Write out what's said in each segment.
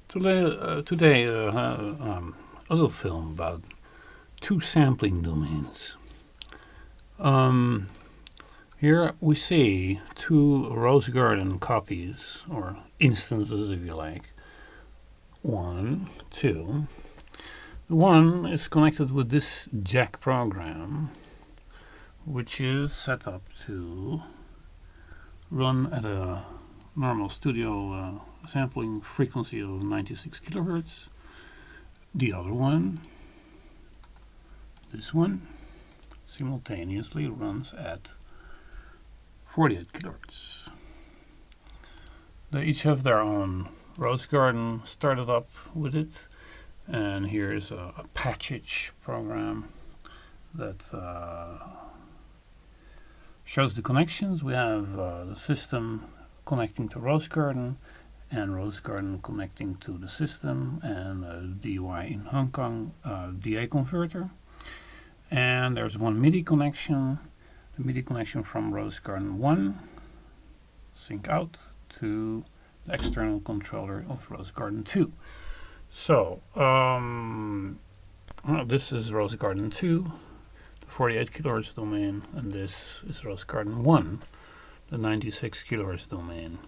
Today a little film about two sampling domains. Um, Here we see two Rosegarden copies, or instances if you like. One, two. One is connected with this jack program, which is set up to run at a normal studio sampling frequency of 96 kilohertz. The other one, this one, simultaneously runs at 48 kilohertz. They each have their own Rosegarden started up with it, and here's a patchage program that shows the connections. We have the system connecting to Rosegarden, and Rosegarden connecting to the system, and DUI in Hong Kong DA converter. And there's one MIDI connection, the MIDI connection from Rosegarden 1, sync out to the external controller of Rosegarden 2. So, this is Rosegarden 2, the 48 kilohertz domain, and this is Rosegarden 1, the 96 kilohertz domain.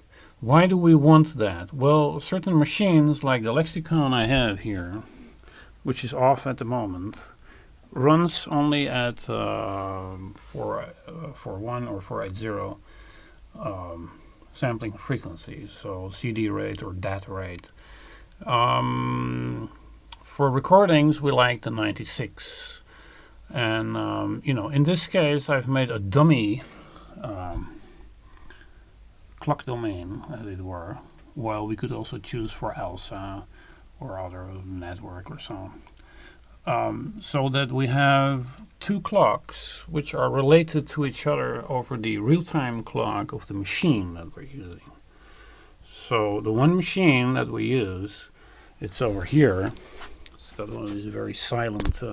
Why do we want that? Well, certain machines, like the lexicon I have here, which is off at the moment, runs only at 441 or 480 sampling frequency, so CD rate or data rate. For recordings, we like the 96. And, in this case, I've made a dummy clock domain, as it were, while we could also choose for ELSA or other network or so. So that we have two clocks which are related to each other over the real-time clock of the machine that we're using. So the one machine that we use, it's over here. It's got one of these very silent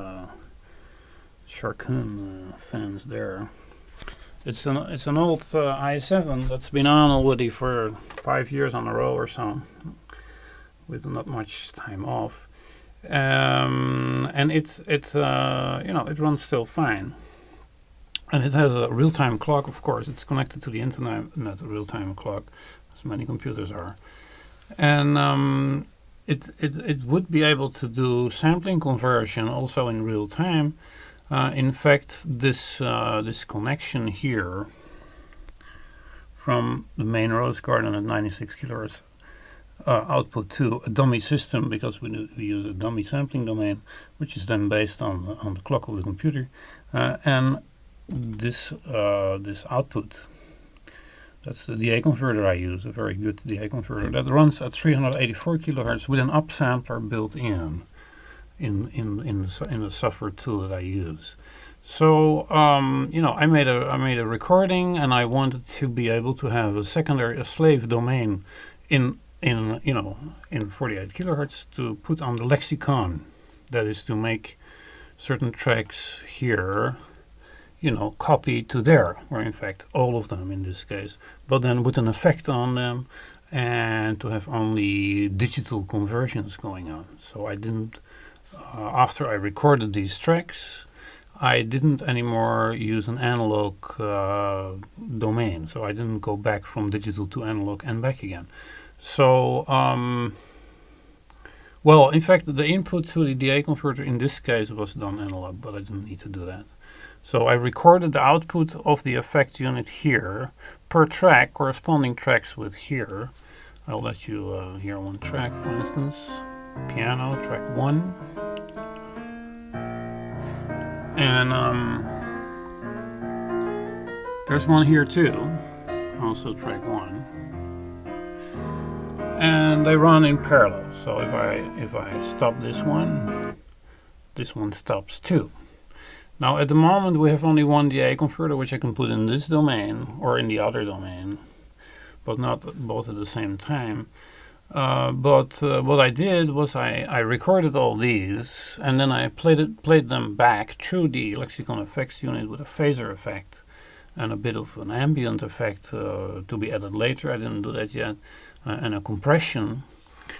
Charcoon fans there. It's an old i7 that's been on already for 5 years on a row or so, with not much time off, and it runs still fine, and it has a real-time clock. Of course, it's connected to the internet, not a real-time clock, as many computers are, and it would be able to do sampling conversion also in real time. In fact, this connection here from the main Rosegarden at 96 kilohertz output to a dummy system, because we use a dummy sampling domain, which is then based on the clock of the computer, and this output. That's the DA converter I use, a very good DA converter that runs at 384 kilohertz with an upsampler built in the software tool that I use. So I made a recording, and I wanted to be able to have a slave domain in 48 kilohertz to put on the lexicon. That is to make certain tracks here copy to there, or in fact all of them in this case, but then with an effect on them, and to have only digital conversions going on. So I didn't after I recorded these tracks, I didn't anymore use an analog domain, so I didn't go back from digital to analog and back again. So, well, in fact, the input to the DA converter in this case was done analog, but I didn't need to do that. So I recorded the output of the effect unit here per track, corresponding tracks with here. I'll let you hear one track, for instance. Piano, track 1. And there's one here too, also track 1. And they run in parallel. So if I stop this one stops too. Now at the moment we have only one DA converter, which I can put in this domain or in the other domain, but not both at the same time. But what I did was I recorded all these, and then I played them back through the lexicon effects unit with a phaser effect and a bit of an ambient effect to be added later. I didn't do that yet, and a compression.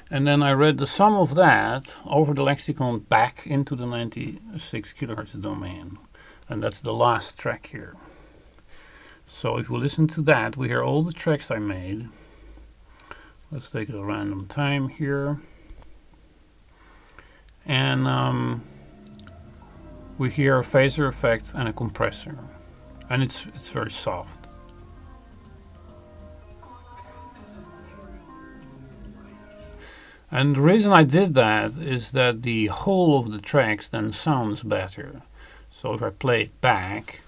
And then I read the sum of that over the lexicon back into the 96 kilohertz domain. And that's the last track here. So if we listen to that, we hear all the tracks I made. Let's take a random time here. And we hear a phaser effect and a compressor. And it's very soft. And the reason I did that is that the whole of the tracks then sounds better. So if I play it back,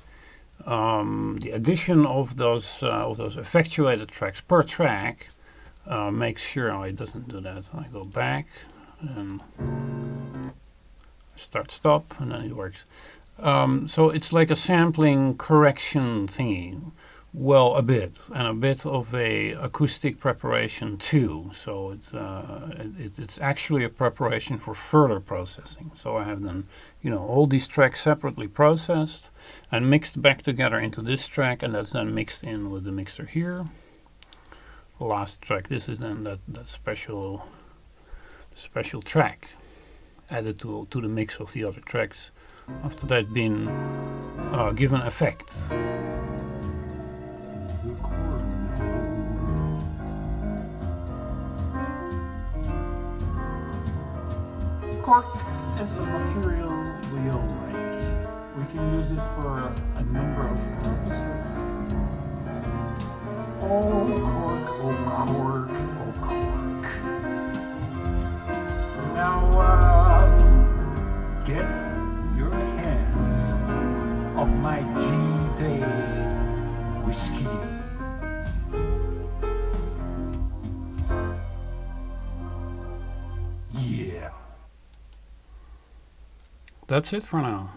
the addition of those effectuated tracks per track makes sure, oh, it doesn't do that. I go back and start stop and then it works. So it's like a sampling correction thingy. Well, a bit of a acoustic preparation too. So it's actually a preparation for further processing. So I have then, all these tracks separately processed and mixed back together into this track, and that's then mixed in with the mixer here. Last track. This is then that special track added to the mix of the other tracks after they've been given effect. Cork is a material we all like. We can use it for a number of purposes. Oh cork, oh cork, oh cork. Now get your hands off my G-Day whiskey. Yeah. That's it for now.